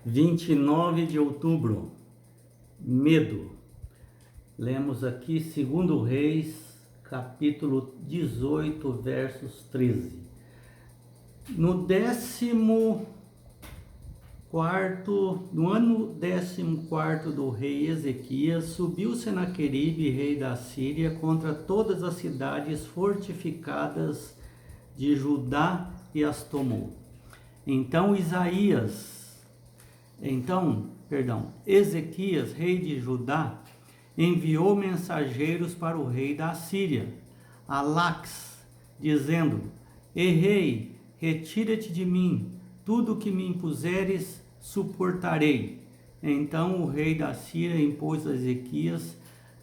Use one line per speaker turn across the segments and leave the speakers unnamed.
29 de outubro, medo. Lemos aqui 2 Reis, capítulo 18, versos 13. No ano 14º do rei Ezequias, subiu Senaqueribe, rei da Síria, contra todas as cidades fortificadas de Judá e as tomou. Ezequias, rei de Judá, enviou mensageiros para o rei da Síria, Alax, dizendo: Rei, retira-te de mim, tudo o que me impuseres suportarei. Então o rei da Síria impôs a Ezequias,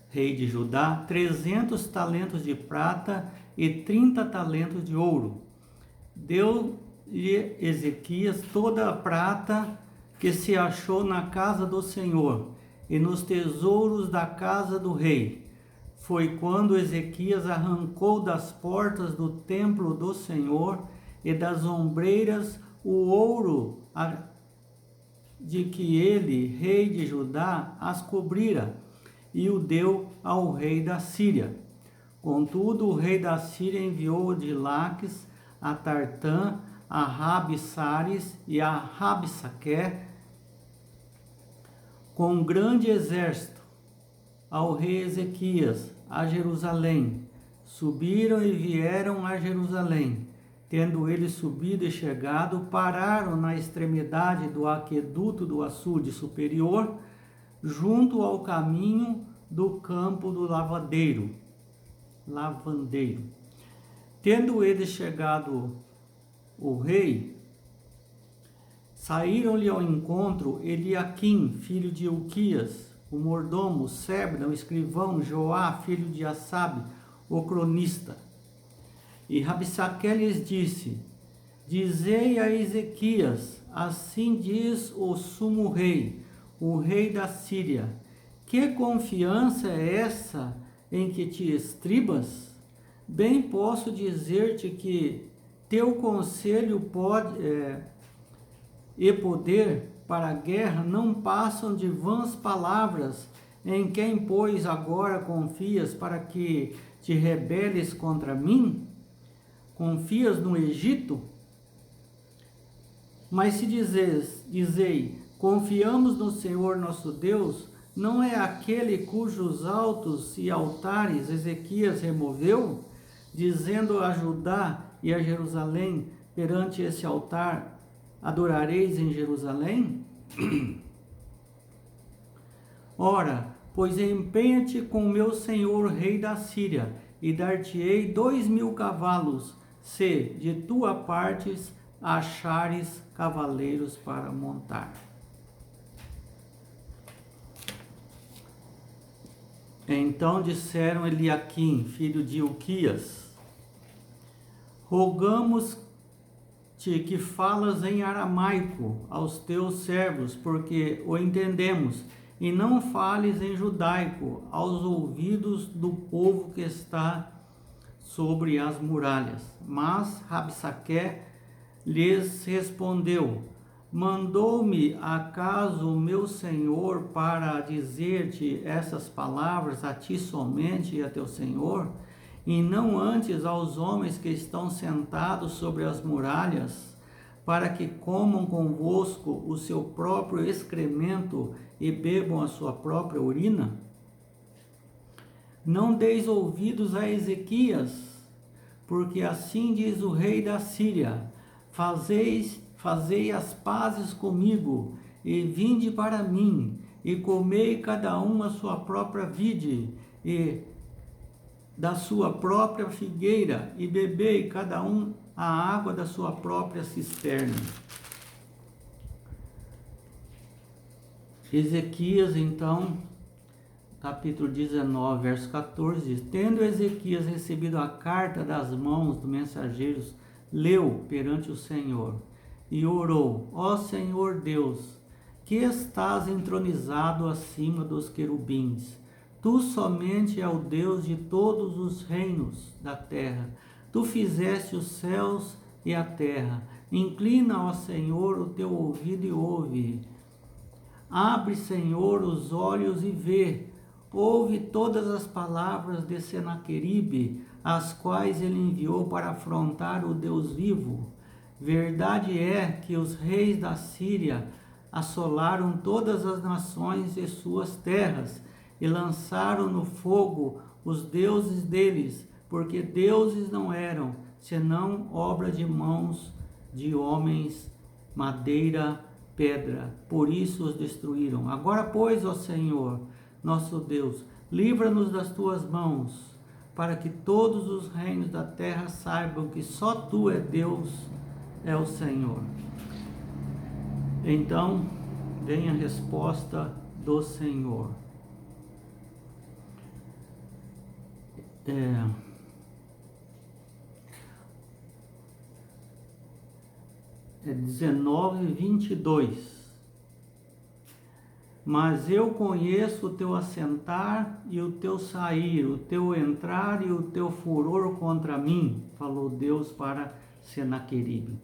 rei de Judá, 300 talentos de prata e 30 talentos de ouro. Deu-lhe Ezequias toda a prata que se achou na casa do Senhor e nos tesouros da casa do rei. Foi quando Ezequias arrancou das portas do templo do Senhor e das ombreiras o ouro de que ele, rei de Judá, as cobrira, e o deu ao rei da Síria. Contudo, o rei da Síria enviou de Laques a Tartã, a Rabsaris e a Rabsaque com um grande exército ao rei Ezequias a Jerusalém. Subiram e vieram a Jerusalém. Tendo eles subido e chegado, pararam na extremidade do aqueduto do açude superior, junto ao caminho do campo do lavandeiro. Tendo eles chegado o rei, saíram-lhe ao encontro Eliaquim, filho de Hilquias, o mordomo, Sebna, o escrivão, Joá, filho de Assabe, o cronista. E Rabsaque lhes disse: Dizei a Ezequias, assim diz o sumo rei, o rei da Síria: que confiança é essa em que te estribas? Bem posso dizer-te que teu conselho e poder para a guerra não passam de vãs palavras, em quem, pois, agora confias para que te rebeles contra mim? Confias no Egito? Mas se dizei, confiamos no Senhor nosso Deus, não é aquele cujos altos e altares Ezequias removeu, dizendo a Judá e a Jerusalém, perante esse altar adorareis em Jerusalém? Ora, pois empenha-te com meu senhor rei da Síria, e dar-te-ei 2.000 cavalos, se de tua parte achares cavaleiros para montar. Então disseram Eliaquim, filho de Hilquias: rogamos-te que falas em aramaico aos teus servos, porque o entendemos, e não fales em judaico aos ouvidos do povo que está sobre as muralhas. Mas Rabsaque lhes respondeu: mandou-me acaso o meu senhor para dizer-te essas palavras a ti somente e a teu senhor, e não antes aos homens que estão sentados sobre as muralhas, para que comam convosco o seu próprio excremento e bebam a sua própria urina? Não deis ouvidos a Ezequias, porque assim diz o rei da Síria: fazei as pazes comigo, e vinde para mim, e comei cada um a sua própria vide, e da sua própria figueira, e bebei cada um a água da sua própria cisterna. Ezequias, então, capítulo 19, verso 14, diz: tendo Ezequias recebido a carta das mãos dos mensageiros, leu perante o Senhor e orou: ó Senhor Deus, que estás entronizado acima dos querubins, tu somente é o Deus de todos os reinos da terra. Tu fizeste os céus e a terra. Inclina, ó Senhor, o teu ouvido e ouve. Abre, Senhor, os olhos e vê. Ouve todas as palavras de Senaqueribe, as quais ele enviou para afrontar o Deus vivo. Verdade é que os reis da Síria assolaram todas as nações e suas terras, e lançaram no fogo os deuses deles, porque deuses não eram, senão obra de mãos de homens, madeira, pedra. Por isso os destruíram. Agora, pois, ó Senhor, nosso Deus, livra-nos das tuas mãos, para que todos os reinos da terra saibam que só tu é Deus, é o Senhor. Então, vem a resposta do Senhor. É 19:22. Mas eu conheço o teu assentar e o teu sair, o teu entrar e o teu furor contra mim, falou Deus para Senaqueribe.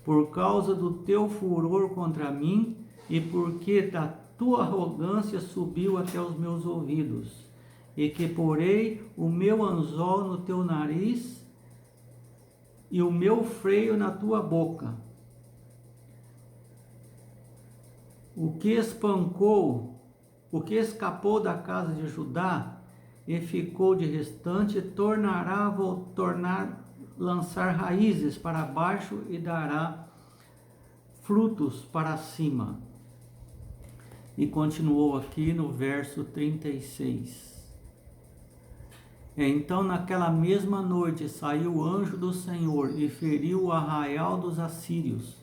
Por causa do teu furor contra mim e porque da tua arrogância subiu até os meus ouvidos, e que porei o meu anzol no teu nariz e o meu freio na tua boca. O que escapou da casa de Judá e ficou de restante, tornará lançar raízes para baixo e dará frutos para cima. E continuou aqui no verso 36. Então naquela mesma noite saiu o anjo do Senhor e feriu o arraial dos assírios,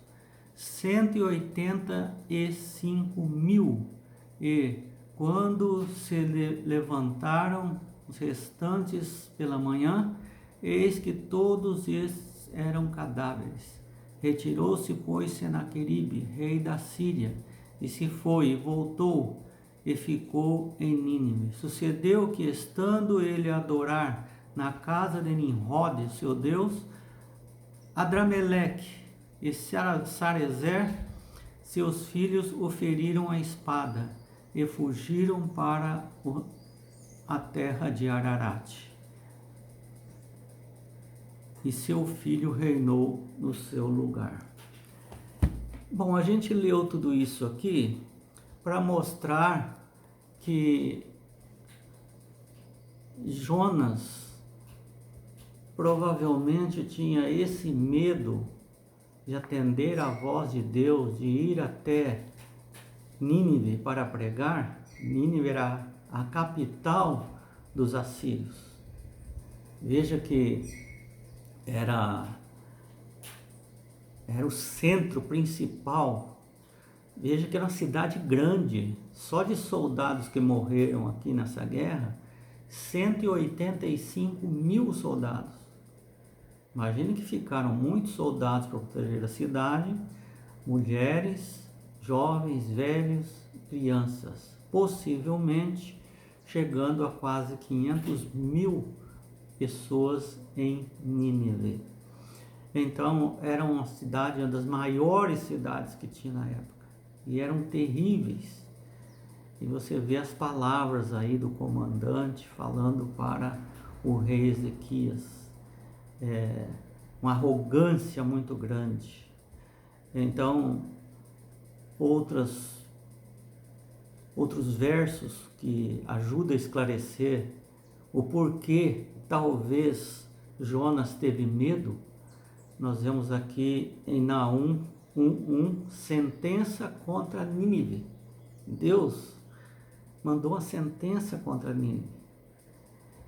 185.000, e quando se levantaram os restantes pela manhã, eis que todos estes eram cadáveres. Retirou-se, pois, Senaqueribe, rei da Síria, e se foi, e voltou, e ficou em Nínive. Sucedeu que, estando ele a adorar na casa de Nimrod, seu Deus, Adrameleque e Sarezer, seus filhos, o feriram a espada e fugiram para a terra de Ararat. E seu filho reinou no seu lugar. Bom, a gente leu tudo isso aqui para mostrar que Jonas provavelmente tinha esse medo de atender à voz de Deus, de ir até Nínive para pregar. Nínive era a capital dos assírios. Veja que era o centro principal. Veja que era uma cidade grande. Só de soldados que morreram aqui nessa guerra, 185.000 soldados. Imagine que ficaram muitos soldados para proteger a cidade, mulheres, jovens, velhos, crianças, possivelmente chegando a quase 500.000 pessoas em Nínive. Então, era uma cidade, uma das maiores cidades que tinha na época, e eram terríveis. E você vê as palavras aí do comandante falando para o rei Ezequias. Uma arrogância muito grande. Então, outros versos que ajudam a esclarecer o porquê talvez Jonas teve medo, nós vemos aqui em Naum 1:1, sentença contra Nínive. Deus mandou uma sentença contra Nínive,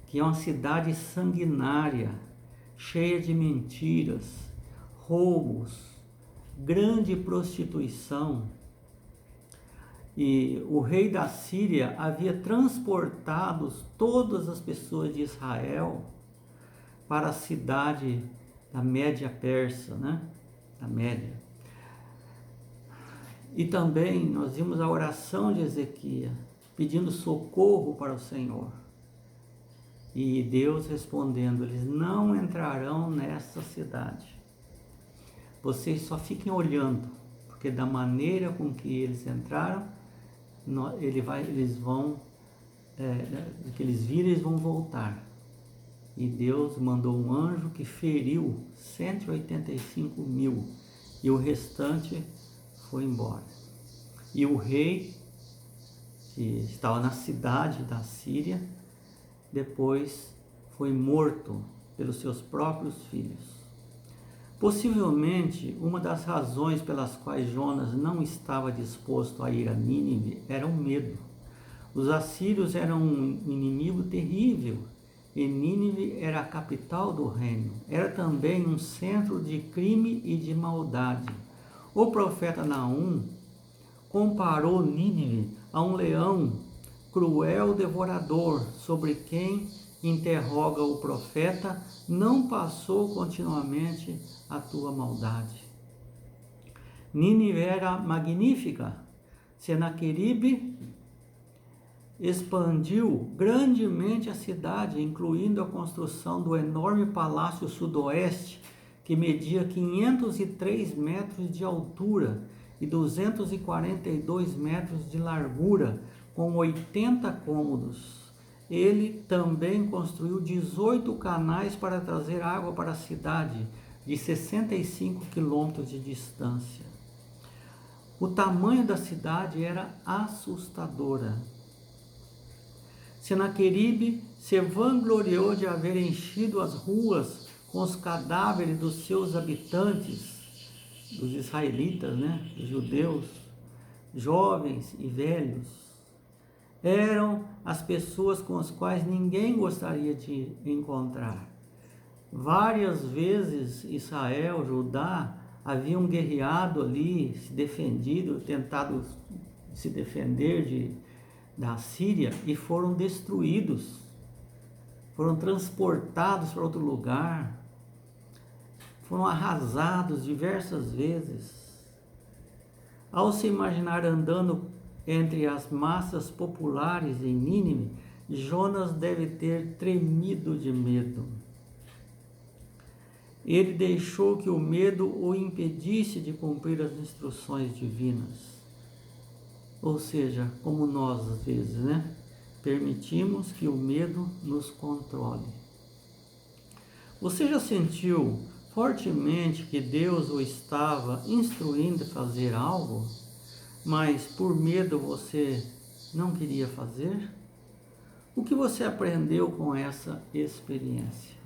que é uma cidade sanguinária, cheia de mentiras, roubos, grande prostituição. E o rei da Síria havia transportado todas as pessoas de Israel para a cidade da Média Persa, né? Da Média. E também nós vimos a oração de Ezequias, pedindo socorro para o Senhor. E Deus respondendo: eles não entrarão nessa cidade. Vocês só fiquem olhando, porque da maneira com que eles entraram, eles vão, o que eles viram, eles vão voltar. E Deus mandou um anjo que feriu 185 mil, e o restante foi embora. E o rei, que estava na cidade da Síria, depois foi morto pelos seus próprios filhos. Possivelmente, uma das razões pelas quais Jonas não estava disposto a ir a Nínive era o medo. Os assírios eram um inimigo terrível, e Nínive era a capital do reino. Era também um centro de crime e de maldade. O profeta Naum comparou Nínive a um leão cruel devorador, sobre quem interroga o profeta: não passou continuamente a tua maldade? Nínive era magnífica. Senaqueribe expandiu grandemente a cidade, incluindo a construção do enorme palácio sudoeste, que media 503 metros de altura e 242 metros de largura, com 80 cômodos. Ele também construiu 18 canais para trazer água para a cidade, de 65 quilômetros de distância. O tamanho da cidade era assustadora. Senaqueribe se vangloriou de haver enchido as ruas com os cadáveres dos seus habitantes, dos israelitas, dos judeus, jovens e velhos. Eram as pessoas com as quais ninguém gostaria de encontrar. Várias vezes Israel, Judá, haviam guerreado ali, se defendido, tentado se defender da Síria, e foram destruídos, foram transportados para outro lugar, foram arrasados diversas vezes. Ao se imaginar andando entre as massas populares em Nínive, Jonas deve ter tremido de medo. Ele deixou que o medo o impedisse de cumprir as instruções divinas. Ou seja, como nós às vezes, permitimos que o medo nos controle. Você já sentiu fortemente que Deus o estava instruindo a fazer algo, mas por medo você não queria fazer? O que você aprendeu com essa experiência?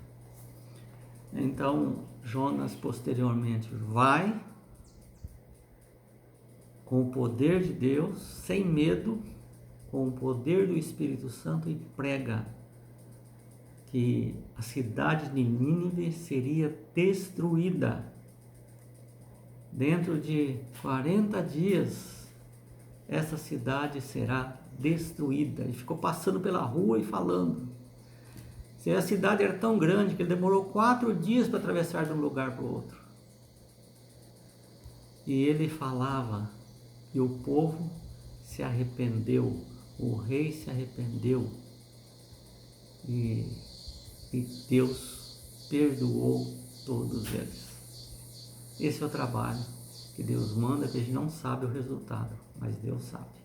Então, Jonas posteriormente vai com o poder de Deus, sem medo, com o poder do Espírito Santo, e prega que a cidade de Nínive seria destruída. Dentro de 40 dias, essa cidade será destruída. Ele ficou passando pela rua e falando. A cidade era tão grande que ele demorou 4 dias para atravessar de um lugar para o outro. E ele falava, e o povo se arrependeu, o rei se arrependeu, e Deus perdoou todos eles. Esse é o trabalho que Deus manda, que a gente não sabe o resultado, mas Deus sabe.